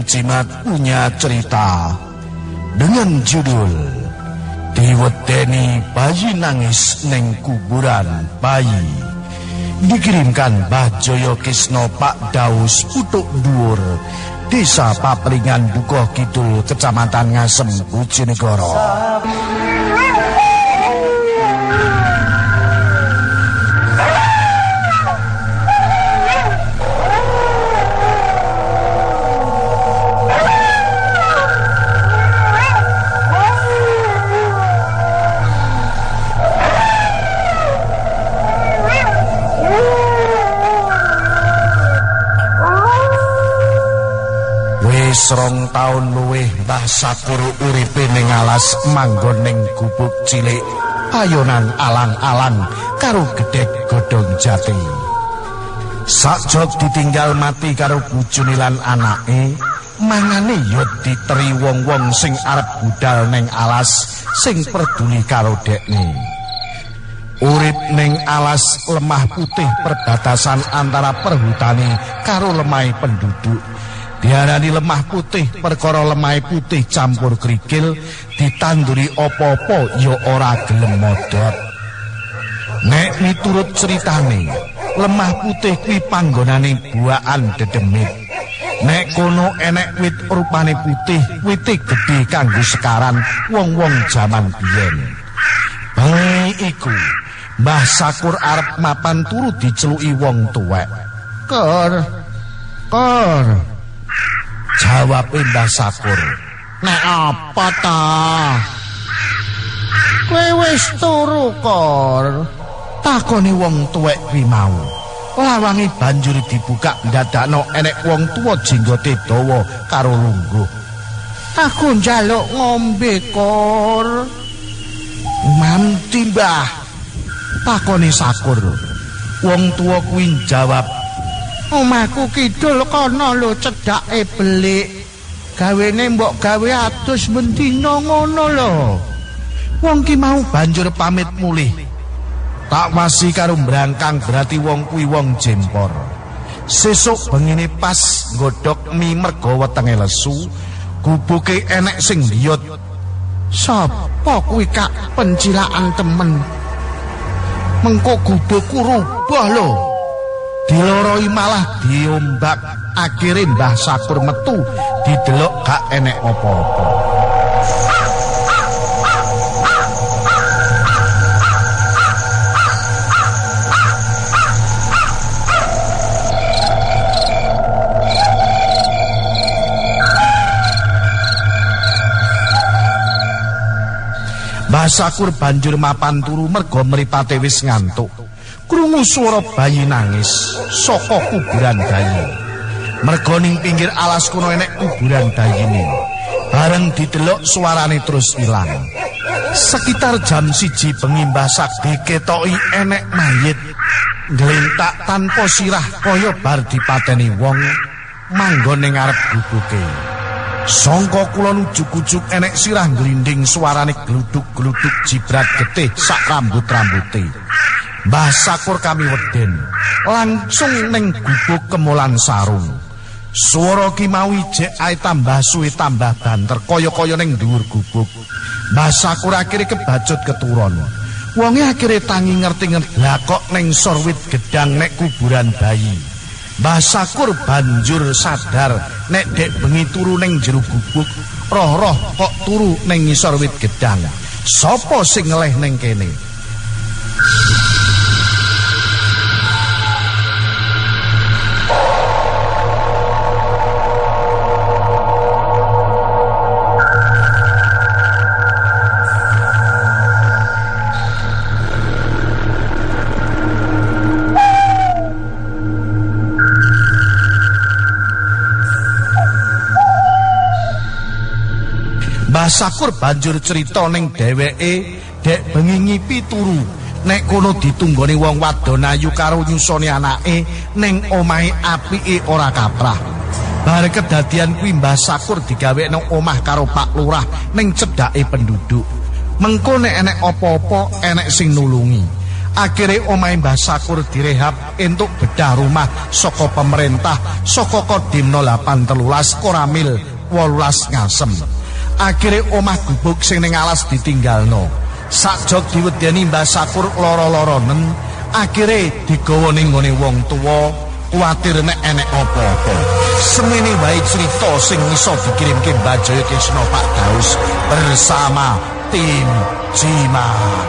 Jimat punya cerita dengan judul Diwedeni Bayi Nangis Neng Kuburan Bayi, dikirimkan Mbah Jaya Kisno Pak Daus Putuk Dhuwur, Desa Papringan Dukuh Kidul, Kecamatan Ngasem, Bojonegoro. Serong taun luwih Mbah Sakur uripe ning alas manggon ning gubuk cilik ayonan alang-alang karo gedhek godhong jati. Sakjog ditinggal mati karo bojone lan anake, mangane ya diteri wong-wong sing arep budal ning alas sing peduli karo dekne. Urip ning alas lemah putih perbatasan antara perhutani karo lemah penduduk. Diarani lemah putih perkara lemah putih campur krikil, ditanduri apa-apa ya ora gelem modot. Nek miturut ceritane, lemah putih kuwi panggonane buakan dedemit. Nek kono enek wit rupane putih, wite gedhe kanggo sekaran wong-wong jaman biyen. Bengi iku Mbah Sakur arep mapan turu diceluki wong tuwek. Kor jawab Mbah Sakur. Nek apa ta? Kowe wis turu, Kor? Takoni wong tuwek kuwi mau. Lawange banjur dibuka ndadakno enek wong tuwa jenggote dawa karo lungguh. Aku njaluk ngombe, Kor. Manti, Mbah? Takoni Sakur. Wong tuwa kuwi jawab, omahku kidul kono lho cedhake belik. Gawene mbok gawe adus mendina ngono lho. Wong ki mau banjur pamit mulih. Tak wasi karo mbrangkang berarti wong kuwi wong jempor. Sesuk bengine pas nggodhog mi merga wetenge lesu, gubuke enek sing ndiyut. Sapa kuwi Kak pencilakan temen? Mengko gubukku rubah lho. Diloroi malah diombak. Akhire Mbah Sakur metu didelok gak enek apa-apa. Mbah Sakur banjur mapan turu merga mripate wis ngantuk. Krungu swara bayi nangis saka kuburan bayi. Merga ning pinggir alas kono enek kuburan bayine. Bareng didelok suarane terus ilang. Sekitar jam 1 bengi Mbah Sakti ketoki enek mayit nglentak tanpa sirah kaya bar dipateni wong manggon ning arep gubuke. Sangka kulon ujug-ujug enek sirah glinding suarane gluduk-gluduk jibrat getih sak rambut-rambute. Mbah Sakur kami weden langsung ning gubuk kemolan sarung. Swara ki mau ijek ae tambah suwe tambah banter kaya-kaya ning dhuwur gubuk. Mbah Sakur akhire kebacut keturon. Wonge akhire tangi ngerti-ngerti lah kok ning sorwit gedang nek kuburan bayi. Mbah Sakur banjur sadar nek dek bengi turu ning jero gubuk, roh-roh kok turu ning ngisor wit gedang. Sapa sing ngeleh ning kene? Mbah Sakur banjur crita ning dheweke dek bengi ngipi turu nek kono ditunggoni wong wadon ayu karo nyusoni anake ning omahe apike ora kaprah. Bar kedadian kuwi Mbah Sakur digawe nang omah karo Pak Lurah ning cedhake penduduk. Mengko nek enek apa-apa enek sing nulungi. Akhire omahe Mbah Sakur direhab entuk bedah rumah saka pemerintah saka Kodim 0813 Koramil 18 Ngasem. Akhire omah gubuk sing ning alas ditinggalno. Sakjog diwedeni Mbah Sakur lara-laranen, akhire digawa ning gone wong tuwa, kuwatir nek enek apa-apa. Semene wae crita sing iso dikirimke Mbah Jaya Kesna Pak Daus bersama tim Jimat.